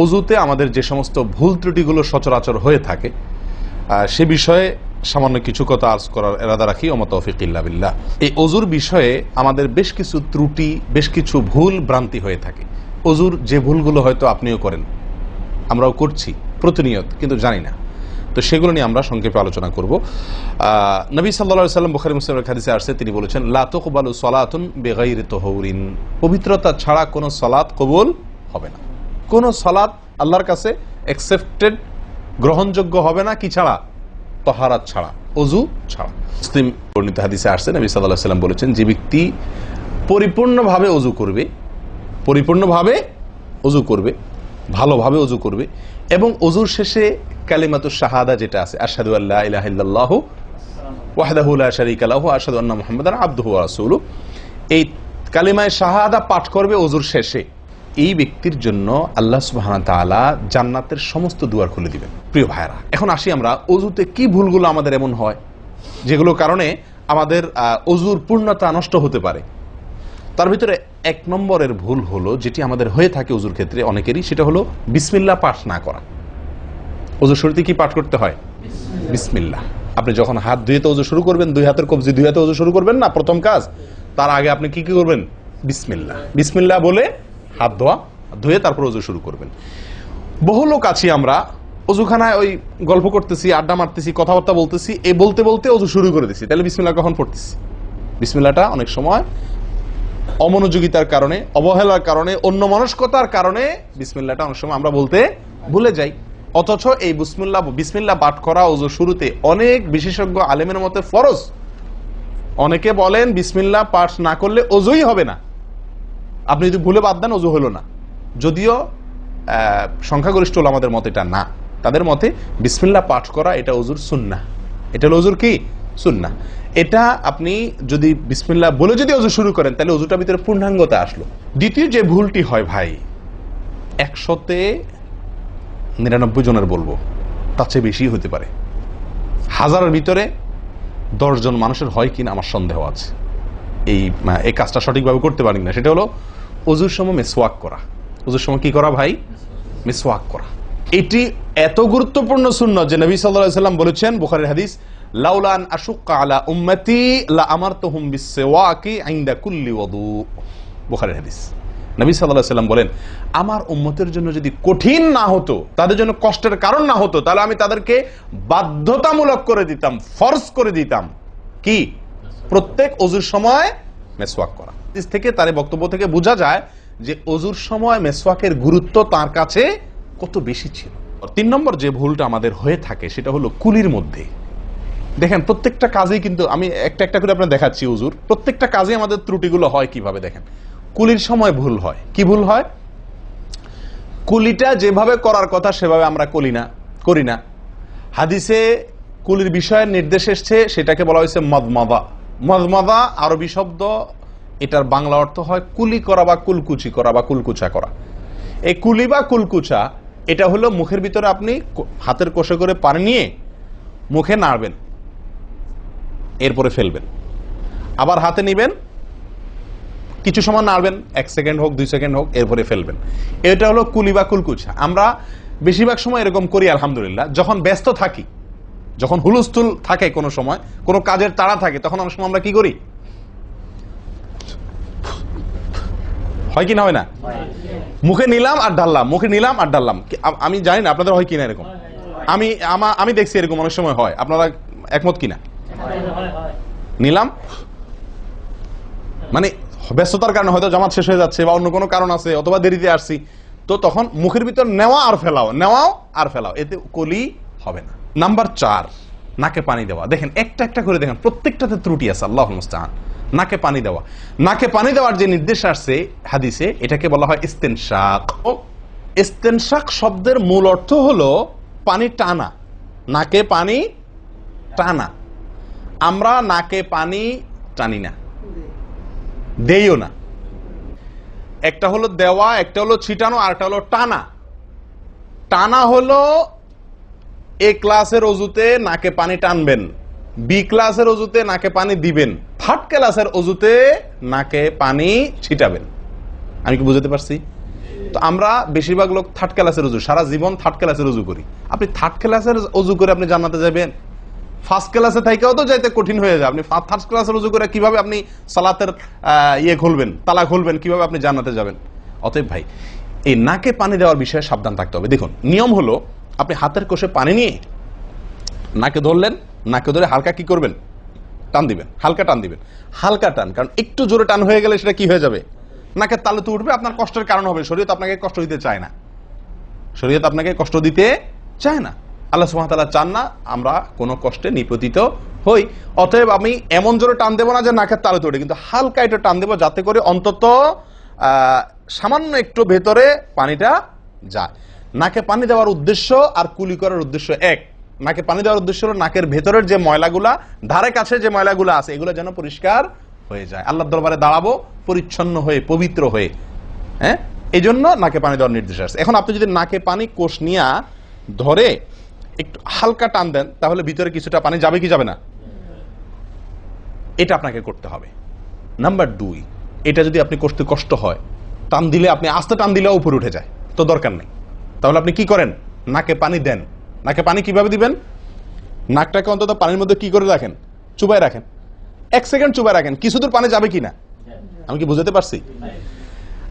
অজুতে আমাদের যে সমস্ত ভুল ত্রুটিগুলো সচরাচর হয়ে থাকে সে বিষয়ে সামান্য কিছু কথা আর্জ করার ইরাদা রাখি। ওয়া মা তাওফীক ইল্লা বিল্লাহ। এই অজুর বিষয়ে আমাদের বেশ কিছু ত্রুটি, বেশ কিছু ভুল ভ্রান্তি হয়ে থাকে। অজুর যে ভুলগুলো হয়তো আপনিও করেন, আমরাও করছি প্রতিনিয়ত, কিন্তু জানি না। তো সেগুলো নিয়ে আমরা সংক্ষেপে আলোচনা করব। নবী সাল্লাল্লাহু আলাইহি ওয়াসাল্লাম বুখারী মুসলিমের হাদিসে আসছে, তিনি বলেছেন, লা তুকবালু সালাতুন বিগাইরি তাহুরিন, পবিত্রতা ছাড়া কোনো সালাত কবুল হবে না। কোন সালাত আল্লাহর কাছে অ্যাকসেপ্টেড, গ্রহণযোগ্য হবে না কি ছাড়া? তাহারাত ছাড়া, অজু ছাড়া। মুসলিম বর্ণিত হাদিসে আসছে, নবী সাল্লাল্লাহু আলাইহি ওয়াসাল্লাম বলেছেন, যে ব্যক্তি পরিপূর্ণভাবে অজু করবে, পরিপূর্ণভাবে অজু করবে, ভালোভাবে অজু করবে, এবং অজুর শেষে কালিমাতুশ শাহাদা যেটা আছে, আশহাদু আল্লা ইলাহা ইল্লাল্লাহু ওয়াহদাহু লা শারীকা লাহু ওয়া আশহাদু আন্না মুহাম্মাদান আবদুহু ওয়া রাসূলুহু, এই কালিমায়ে শাহাদা পাঠ করবে অজুর শেষে, এই ব্যক্তির জন্য আল্লাহ সুবহানাহু ওয়া তাআলা জান্নাতের সমস্ত দুয়ার খুলে দিবেন। প্রিয় ভাইরা, এখন আসি আমরা অজুতে কি ভুলগুলো আমাদের এমন হয় যেগুলো কারণে আমাদের অজুর পূর্ণতা নষ্ট হতে পারে। তার ভিতরে এক নম্বরের ভুল হলো, যেটি আমাদের হয়ে থাকে অজুর ক্ষেত্রে অনেকেরই, সেটা হলো বিসমিল্লাহ পাঠ না করা। অজুর শুরুতে কি পাঠ করতে হয়? বিসমিল্লাহ। আপনি যখন হাত ধুয়ে তো অজু শুরু করবেন, দুই হাতের কবজি দুই হাতে অজু শুরু করবেন না, প্রথম কাজ, তার আগে আপনি কি করবেন? বিসমিল্লাহ। বিসমিল্লাহ বলে হাত ধুয়ে তারপর অজু শুরু করবেন। বহু লোক আছি আমরা, অজুখানায় ওই গল্প করতেছি, আড্ডা মারতেছি, কথাবার্তা বলতেছি, এই বলতে বলতে অজু শুরু করে দিছি। তাহলে বিসমিল্লাহ কখন পড়তেছি? বিসমিল্লাহটা অনেক সময় অমনোযোগিতার কারণে, অবহেলার কারণে, অন্যমনস্কতার কারণে বিসমিল্লাহটা অনেক সময় আমরা বলতে ভুলে যাই। অথচ এই বিসমিল্লাহ পাঠ করা অজু শুরুতে অনেক বিশেষজ্ঞ আলেমের মতে ফরজ। অনেকে বলেন বিসমিল্লাহ পাঠ না করলে অজুই হবে না, আপনি যদি ভুলে বাদ দেন অজু হলো না। যদিও সংখ্যাগরিষ্ঠ ওলামাদের মতে এটা না, তাদের মতে বিসমিল্লাহ পাঠ করা এটা অজুর সুন্নাহ। এটা হলো অজুর কি? সুন্নাহ। এটা আপনি যদি বিসমিল্লাহ বলে যদি অজু শুরু করেন, তাহলে অজুটার ভিতরে পূর্ণাঙ্গতা আসলো। দ্বিতীয় যে ভুলটি হয় ভাই, 199 জনের বলবো, তার চেয়ে বেশি হতে পারে, হাজারের ভিতরে 10 জন মানুষের হয় কিনা আমার সন্দেহ আছে এই কাজটা সঠিকভাবে করতে পারি না। সেটা হলো অজুর সময় মিসওয়াক করা। অজুর সময় কি করা ভাই? মিসওয়াক করা। এটি এত গুরুত্বপূর্ণ সুন্নাহ যে নবী সাল্লাল্লাহু আলাইহি ওয়াসাল্লাম বলেছেন, বুখারীর হাদিস, লাউলা আন আশুক্কা আলা উম্মতি লা আমারতুহুম বিসওয়াকি ইনদা কুল্লি ওযু। বুখারীর হাদিস। নবী সাল্লাল্লাহু আলাইহি ওয়াসাল্লাম বলেন, আমার উম্মতের জন্য যদি কঠিন না হতো, তাদের জন্য কষ্টের কারণ না হতো, তাহলে আমি তাদেরকে বাধ্যতামূলক করে দিতাম, ফরজ করে দিতাম কি? প্রত্যেক অজুর সময় মিসওয়াক করা। হাদিস থেকে, তার বক্তব্য থেকে বোঝা যায় যে অজুর সময় মিসওয়াকের গুরুত্ব তার কাছে কত বেশি ছিল। 3 নম্বর যে ভুলটা আমাদের হয়ে থাকে সেটা হলো কুলির মধ্যে। দেখেন, প্রত্যেকটা কাজেই কিন্তু আমি একটা একটা করে আপনার দেখাচ্ছি অজুর প্রত্যেকটা কাজে আমাদের ত্রুটিগুলো হয় কিভাবে। দেখেন, কুলির সময় ভুল হয়। কি ভুল হয়? কুলিটা যেভাবে করার কথা সেভাবে আমরা করি না। হাদিসে কুলির বিষয়ের নির্দেশ এসছে, সেটাকে বলা হয়েছে মদমাদা। মদমাদা আরবি শব্দ, এটার বাংলা অর্থ হয় কুলি করা বা কুলকুচি করা বা কুলকুচা করা। এই কুলি বা কুলকুচা এটা হলো মুখের ভিতরে আপনি হাতের কোষে করে পানি নিয়ে মুখে নাড়বেন, এরপরে ফেলবেন, আবার হাতে নিবেন, কিছু সময় নাড়বেন, 1 সেকেন্ড হোক 2 সেকেন্ড হোক, এরপরে ফেলবেন। এটা হলো কুলি বা কুলকুচা। আমরা বেশিরভাগ সময় এরকম করি আলহামদুলিল্লাহ। যখন ব্যস্ত থাকি, যখন হুলস্থুল থাকে, কোনো সময় কোনো কাজের তাড়া থাকে, তখন অনেক সময় আমরা কি করি? হয় কি না হয় না? মুখে নিলাম আর ঢাললাম, মুখে নিলাম আর ঢাললাম। আমি জানি না আপনাদের হয় কিনা এরকম। আমি দেখছি এরকম অনেক সময় হয়। আপনারা একমত কিনা? নিলাম মানে ব্যস্ততার কারণে, হয়তো জামাত শেষ হয়ে যাচ্ছে বা অন্য কোনো কারণ আছে, অথবা দেরিতে আসছি, তো তখন মুখের ভিতর নেওয়াও আর ফেলাও, এতে কলি হবে না। নাম্বার 4, নাকে পানি দেওয়া। দেখেন, একটা একটা করে দেখেন, প্রত্যেকটাতে ত্রুটি আছে। আল্লাহুল মুস্তাআন। নাকে পানি দেওয়া। নাকে পানি দেওয়ার যে নির্দেশ আসছে হাদিসে, এটাকে বলা হয় ইস্তেনশাক। ইস্তেনশাক শব্দের মূল অর্থ হলো পানি টানা, নাকে পানি টানা। আমরা নাকে পানি টানি না, দেইও না। একটা হলো দেওয়া, একটা হলো ছিটানো, আর একটা হলো টানা। টানা হলো এ ক্লাসের অজুতে নাকে পানি টানবেন, বি ক্লাসের অজুতে নাকে পানি দিবেন, থার্ড ক্লাসের অজুতে নাকে পানি ছিটাবেন। আমি কি বুঝতে পারছি? তো আমরা বেশিরভাগ লোক থার্ড ক্লাসের উজু, সারা জীবন থার্ড ক্লাসের উজু করি। আপনি থার্ড ক্লাসের উজু করে আপনি জান্নাতে যাবেন? ফার্স্ট ক্লাসে থাইকাও তো যাইতে কঠিন হয়ে যায়। আপনি থার্ড ক্লাসের উজু করে কিভাবে আপনি সালাতের খুলবেন, তালা খুলবেন, কিভাবে আপনি জান্নাতে যাবেন? অতএব ভাই, এই নাকে পানি দেওয়ার বিষয়ে সাবধান থাকতে হবে। দেখুন, নিয়ম হলো আপনি হাতের কোষে পানি নিয়ে নাকে ধরলেন, নাকে ধরে হালকা কি করবেন? টান দিবেন, হালকা টান দিবেন, হালকা টান। কারণ একটু জোরে টান হয়ে গেলে সেটা কি হয়ে যাবে? নাকের তালু তো উঠবে, আপনার কষ্টের কারণ হবে। শরীয়ত আপনাকে কষ্ট দিতে চায় না, শরীয়ত আপনাকে কষ্ট দিতে চায় না। আল্লাহ সুবহানাহু ওয়া তাআলা চান না আমরা কোনো কষ্টে নিপতিত হই। অতএব আমি এমন জোরে টান দেবো না যে নাকের তালু তোড়ে, কিন্তু হালকা একটু টান দেবো যাতে করে অন্তত সামান্য একটু ভেতরে পানিটা যায়। নাকে পানি দেওয়ার উদ্দেশ্য আর কুলি করার উদ্দেশ্য এক। নাকে পানি দেওয়ার উদ্দেশ্য হলো নাকের ভেতরের যে ময়লাগুলা, ধারে কাছে যে ময়লাগুলা আছে, এগুলো যেন পরিষ্কার হয়ে যায়। আল্লাহর দরবারে দাঁড়াবো পরিচ্ছন্ন হয়ে, পবিত্র হয়ে। হ্যাঁ, এই জন্য নাকে পানি দেওয়ার নির্দেশ আছে। এখন আপনি যদি নাকে পানি কোষ নিয়ে ধরে একটু হালকা টান দেন, তাহলে ভিতরে কিছুটা পানি যাবে কি যাবে না? এটা আপনাকে করতে হবে। নাম্বার 2, এটা যদি আপনি করতে কষ্ট হয়, টান দিলে, আপনি আস্তে টান দিলেও উপরে উঠে যায়, তো দরকার নেই। তাহলে আপনি কি করেন? নাকে পানি দেন। নাকে পানি কিভাবে দিবেন? নাকটাকে অন্তত পানির মধ্যে কি করে রাখেন? চুবাই রাখেন, 1 সেকেন্ড চুবাই রাখেন। কিছু দূর পানি যাবে কিনা আমি কি বুঝাতে পারছি?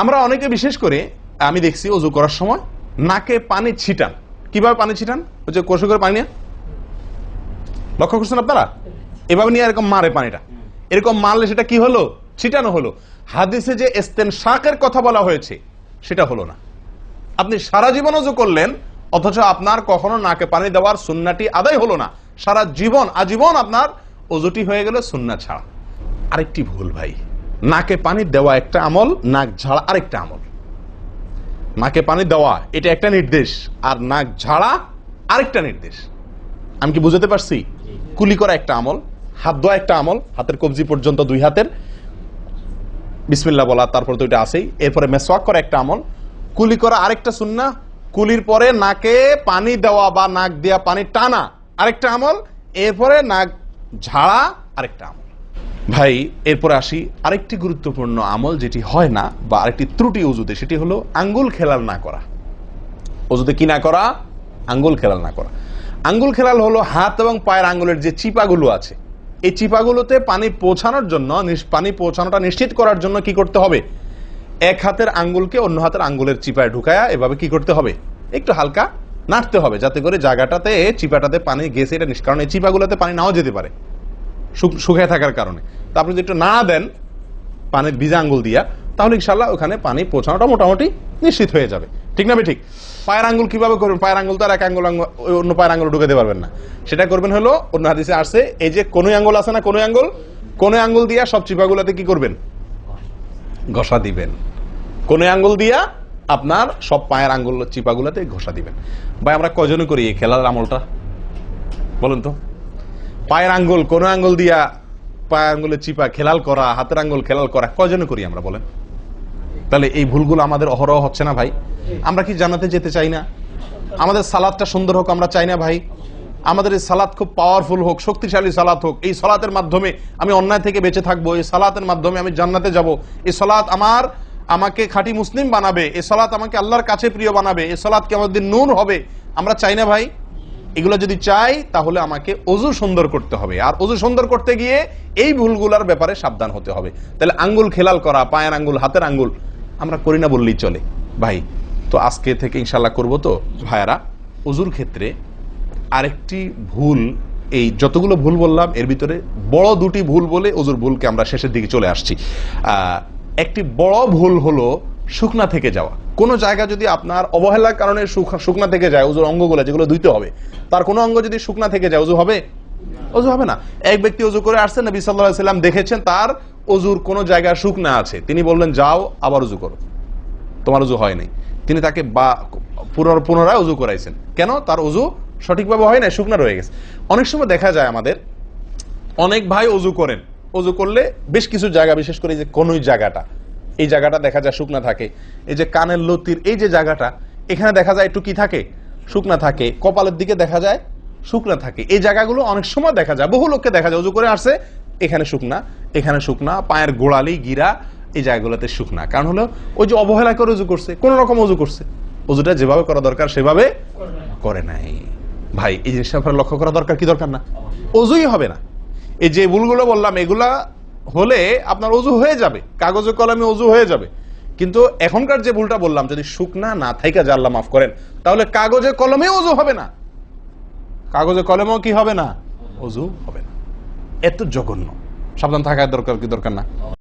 আমরা অনেকে বিশেষ করে আমি দেখছি ওযু করার সময় নাকে পানি ছিটান। কিভাবে পানি ছিটান? ওই যে কষে করে পানি নিয়ে, লক্ষ্য করছেন আপনারা? এভাবে নিয়ে এরকম মারে পানিটা, এরকম মারলে সেটা কি হলো? ছিটানো হলো। হাদিসে যে ইস্তেনশাকের কথা বলা হয়েছে সেটা হলো না। আপনি সারা জীবন ওযু করলেন, অথচ আপনার কখনো নাকে পানি দেওয়ার সুন্নাহটি আদায় হলো না। সারা জীবন, আজীবন আপনার ওযুটি হয়ে গেল সুন্নাহ ছাড়া। আরেকটি ভুল ভাই, নাকে পানি দেওয়া একটা আমল, নাক ঝাড়া আরেকটা আমল। নাকে পানি দেওয়া এটা একটা নির্দেশ, আর নাক ঝাড়া আরেকটা নির্দেশ। আমি কি বুঝাতে পারছি? কুলি করা একটা আমল, হাত ধোয়া একটা আমল, হাতের কবজি পর্যন্ত 2 হাতের বিসমিল্লাহ বলা, তারপর তো এটা আছেই। এরপরে মেসওয়াক করা একটা আমল, কুলি করা আরেকটা সুন্নাহ, কুলির পরে নাকে পানি দেওয়া বা নাক দিয়া পানি টানা আরেকটা আমল, এরপরে নাক ঝাড়া আরেকটা আমল। ভাই, এরপরে আসি আরেকটি গুরুত্বপূর্ণ আমল যেটি হয় না, বা আরেকটি ত্রুটি ওযুতে, সেটি হলো আঙ্গুল খেলাল না করা। ওযুতে কি না করা? আঙ্গুল খেলাল না করা। আঙ্গুল খেলাল হলো হাত এবং পায়ের আঙ্গুলের যে চিপাগুলো আছে, এই চিপাগুলোতে পানি পৌঁছানোর জন্য, পানি পৌঁছানোটা নিশ্চিত করার জন্য কি করতে হবে? এক হাতের আঙ্গুলকে অন্য হাতের আঙ্গুলের চিপায় ঢুকায়া এভাবে কি করতে হবে? একটু হালকা নাড়তে হবে, যাতে করে জায়গাটাতে, চিপাটাতে পানি গেছে এটা নিষ্কারণ। এই চিপাগুলোতে পানি নাও যেতে পারে শুকায় থাকার কারণে। তো আপনি যদি একটু না দেন পানির ভিজা আঙ্গুল দিয়া, তাহলে ইনশাআল্লাহ ওখানে পানি পৌঁছানোটা মোটামুটি নিশ্চিত হয়ে যাবে। ঠিক না ঠিক? পায়ের আঙ্গুল কিভাবে করবেন? পায়ের আঙ্গুল তো আর এক আঙ্গুল অন্য পায়ের আঙ্গুল ঢুকাতে পারবেন না। সেটা করবেন হলো, অন্য হাদিসে আসছে, এই যে কোন আঙ্গুল আছে না, কোন আঙ্গুল দিয়া সব চিপাগুলোতে কি করবেন? ঘষা দিবেন। কোন আঙ্গুল দিয়া আপনার সব পায়ের আঙ্গুল চিপাগুলোতে ঘষা দিবেন। ভাই, আমরা কজনে করি এই খেলার আমলটা বলেন তো? পায়ের আঙ্গুল, কোন আঙ্গুল দিয়া পায়ের আঙ্গুলের চিপা খেলাল করা, হাতের আঙ্গুল খেলাল করা, কজনে করি আমরা বলেন? তাহলে এই ভুলগুলো আমাদের অহরহ হচ্ছে না ভাই? আমরা কি জান্নাতে যেতে চাই না? আমাদের সালাতটা সুন্দর হোক আমরা চাই না ভাই? আমাদের এই সালাত খুব পাওয়ারফুল হোক, শক্তিশালী সালাত হোক। এই সালাতের মাধ্যমে আমি অন্যায় থেকে বেঁচে থাকবো, এই সালাতের মাধ্যমে আমি জান্নাতে যাব, এই সালাত আমাকে খাঁটি মুসলিম বানাবে, এই সালাত আমাকে আল্লাহর কাছে প্রিয় বানাবে, এই সালাত কিয়ামতের দিন নূর হবে। আমরা চাই না ভাই? এগুলো যদি চাই তাহলে আমাকে ওযু সুন্দর করতে হবে, আর ওযু সুন্দর করতে গিয়ে এই ভুলগুলোর ব্যাপারে সাবধান হতে হবে। তাহলে আঙ্গুল খেলাল করা, পায়ের আঙ্গুল, হাতের আঙ্গুল আমরা করি না বললেই চলে ভাই। তো আজকে থেকে ইনশাআল্লাহ করব। তো ভাইয়ারা, ওযুর ক্ষেত্রে আরেকটি ভুল, এই যতগুলো ভুল বললাম এর ভিতরে বড় 2টি ভুল বলে ওযুর ভুলকে আমরা শেষের দিকে চলে আসছি। একটি বড় ভুল হলো শুকনা থেকে যাওয়া। কোনো জায়গা যদি আপনার অবহেলার কারণে শুকনা থেকে যায়, ওযুর অঙ্গগুলো যেগুলো ধুইতে হবে, তার কোনো অঙ্গ যদি শুকনা থেকে যায়, ওযু হবে? ওযু হবে না। এক ব্যক্তি ওযু করে আসছে, নবী সাল্লাল্লাহু আলাইহি ওয়াসাল্লাম দেখেছেন তার ওযুর কোনো জায়গা শুকনা আছে, তিনি বললেন যাও আবার ওযু করো, তোমার ওযু হয় নাই। তিনি তাকে পুনরায় ওযু করাইছেন। কেন? তার ওযু সঠিকভাবে হয় না, শুকনা রয়ে গেছে। অনেক সময় দেখা যায় আমাদের অনেক ভাই ওযু করেন, ওযু করলে বেশ কিছু জায়গা, বিশেষ করে যে কোনই জায়গাটা, এই জায়গাটা দেখা যায় শুকনা থাকে। এই যে কানের লতির এই যে জায়গাটা, এখানে দেখা যায় একটু কি থাকে? শুকনা থাকে। কপালের দিকে দেখা যায় শুকনা থাকে। এই জায়গাগুলো অনেক সময় দেখা যায়, বহু লোককে দেখা যায় ওযু করে আসছে, এখানে শুকনা, এখানে শুকনা, পায়ের গোড়ালি, গিরা, এই জায়গাগুলোতে শুকনা। কারণ হলো ওই যে অবহেলা করে অজু করছে, কোন রকম অজু করছে, অজুটা যেভাবে করা দরকার সেভাবে করে নাই। ভাই এই জিনিসটা আপনার লক্ষ্য করা দরকার কি দরকার না? অজুই হবে না। এই যে ভুলগুলো বললাম এগুলা হলে আপনার অজু হয়ে যাবে, কাগজে কলমে অজু হয়ে যাবে। কিন্তু এখনকার যে ভুলটা বললাম, যদি শুকনা না থাইকা যা আল্লাহ মাফ করেন, তাহলে কাগজে কলমে অজু হবে না, কাগজে কলমেও কি হবে না? অজু হবে না। এত জঘন্য। সাবধান থাকার দরকার কি দরকার না?